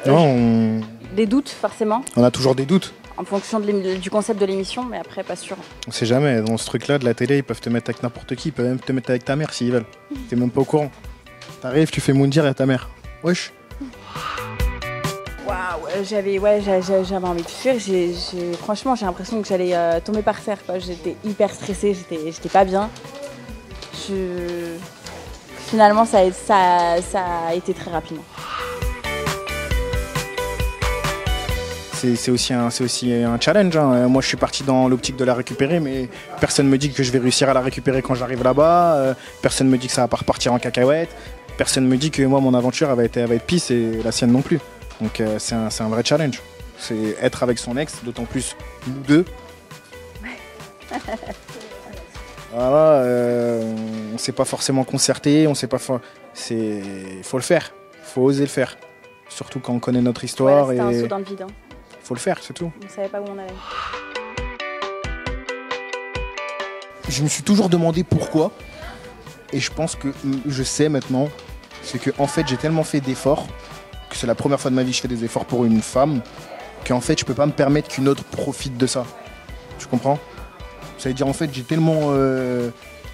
Non, Des doutes, forcément, on a toujours des doutes. en fonction du concept de l'émission, mais après, pas sûr. On sait jamais. Dans ce truc-là, de la télé, ils peuvent te mettre avec n'importe qui. Ils peuvent même te mettre avec ta mère s'ils veulent. T'es même pas au courant. T'arrives, tu fais Moundir et ta mère. Wesh. Waouh, j'avais envie de fuir. Franchement, j'ai l'impression que j'allais tomber par terre, quoi. J'étais hyper stressée, j'étais pas bien. Finalement, ça a été très rapidement. C'est aussi un challenge, hein. Moi, je suis parti dans l'optique de la récupérer, mais personne me dit que je vais réussir à la récupérer quand j'arrive là-bas. Personne me dit que ça va pas repartir en cacahuète. Personne me dit que moi, mon aventure elle va être pisse et la sienne non plus. Donc, c'est un vrai challenge. C'est être avec son ex, d'autant plus nous deux. Voilà, on s'est pas forcément concerté, on sait pas. Faut le faire, faut oser le faire. Surtout quand on connaît notre histoire. Voilà, c'était un saut dans le vide. Hein. Faut le faire, c'est tout. On ne savait pas où on allait. Je me suis toujours demandé pourquoi. Et je pense que je sais maintenant. C'est que en fait j'ai tellement fait d'efforts, que c'est la première fois de ma vie que je fais des efforts pour une femme, qu'en fait je peux pas me permettre qu'une autre profite de ça. Tu comprends? Ça veut dire en fait j'ai tellement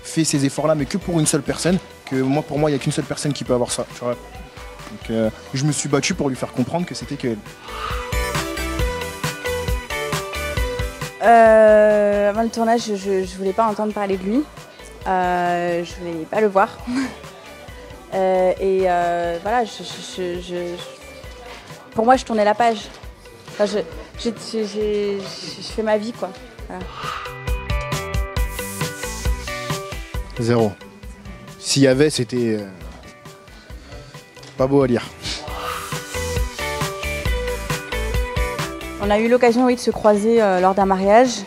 fait ces efforts-là, mais que pour une seule personne, que moi pour moi il n'y a qu'une seule personne qui peut avoir ça. Tu vois. Donc je me suis battu pour lui faire comprendre que c'était qu'elle. Avant le tournage, je voulais pas entendre parler de lui. Je voulais pas le voir. Voilà, pour moi, je tournais la page. Enfin, je fais ma vie, quoi. Voilà. 0. S'il y avait, c'était pas beau à lire. On a eu l'occasion, oui, de se croiser lors d'un mariage.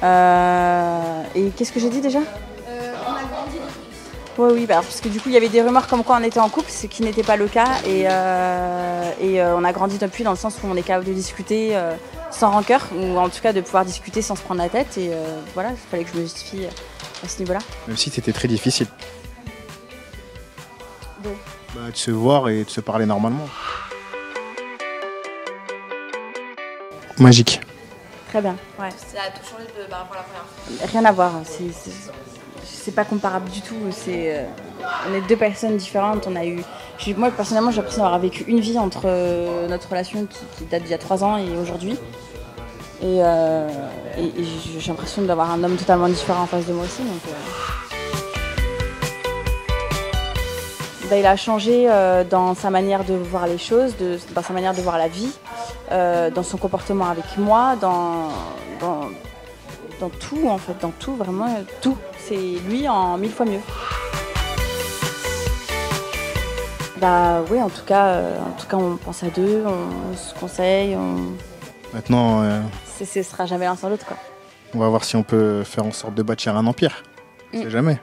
Et qu'est-ce que j'ai dit déjà? On a grandi depuis. Oui, bah, parce que du coup, il y avait des rumeurs comme quoi on était en couple, ce qui n'était pas le cas. Et on a grandi depuis dans le sens où on est capable de discuter sans rancœur, ou en tout cas de pouvoir discuter sans se prendre la tête. Et voilà, il fallait que je me justifie à ce niveau-là. Même si c'était très difficile. De se voir et de se parler normalement. Magique. Très bien, ouais. Ça a tout changé par rapport à la première fois. Rien à voir, c'est pas comparable du tout. On est deux personnes différentes. Moi personnellement, j'ai l'impression d'avoir vécu une vie entre notre relation qui date d'il y a 3 ans et aujourd'hui. Et j'ai l'impression d'avoir un homme totalement différent en face de moi aussi. Donc, il a changé dans sa manière de voir les choses, dans sa manière de voir la vie, dans son comportement avec moi, dans tout en fait, dans tout, vraiment tout. C'est lui en 1000 fois mieux. Oui, en tout cas, on pense à deux, on se conseille. Maintenant, Ce sera jamais l'un sans l'autre, quoi. on va voir si on peut faire en sorte de bâtir un empire. On sait jamais.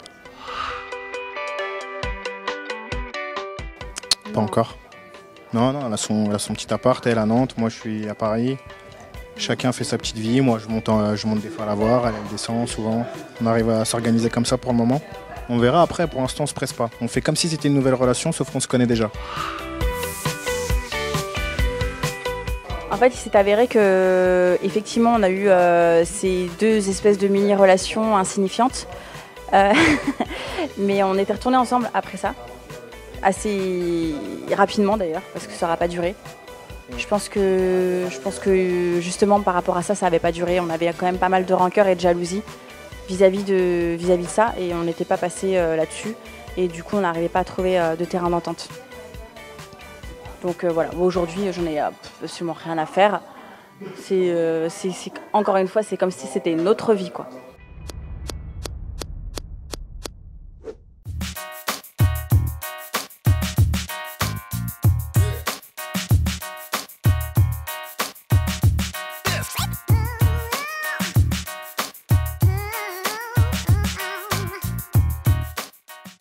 Pas encore. Non, elle a son petit appart, elle à Nantes, moi je suis à Paris. Chacun fait sa petite vie, moi je monte des fois à la voir, elle descend souvent. On arrive à s'organiser comme ça pour le moment. On verra après, pour l'instant on se presse pas. On fait comme si c'était une nouvelle relation, sauf qu'on se connaît déjà. En fait, il s'est avéré que effectivement, on a eu ces deux espèces de mini-relations insignifiantes. Mais on était retournés ensemble après ça. Assez rapidement d'ailleurs, parce que ça n'aura pas duré. Je pense que justement par rapport à ça, ça n'avait pas duré. On avait quand même pas mal de rancœur et de jalousie vis-à-vis de ça, et on n'était pas passé là-dessus. Et du coup, on n'arrivait pas à trouver de terrain d'entente. Donc voilà, aujourd'hui, j'en ai absolument rien à faire. Encore une fois, c'est comme si c'était une autre vie, quoi.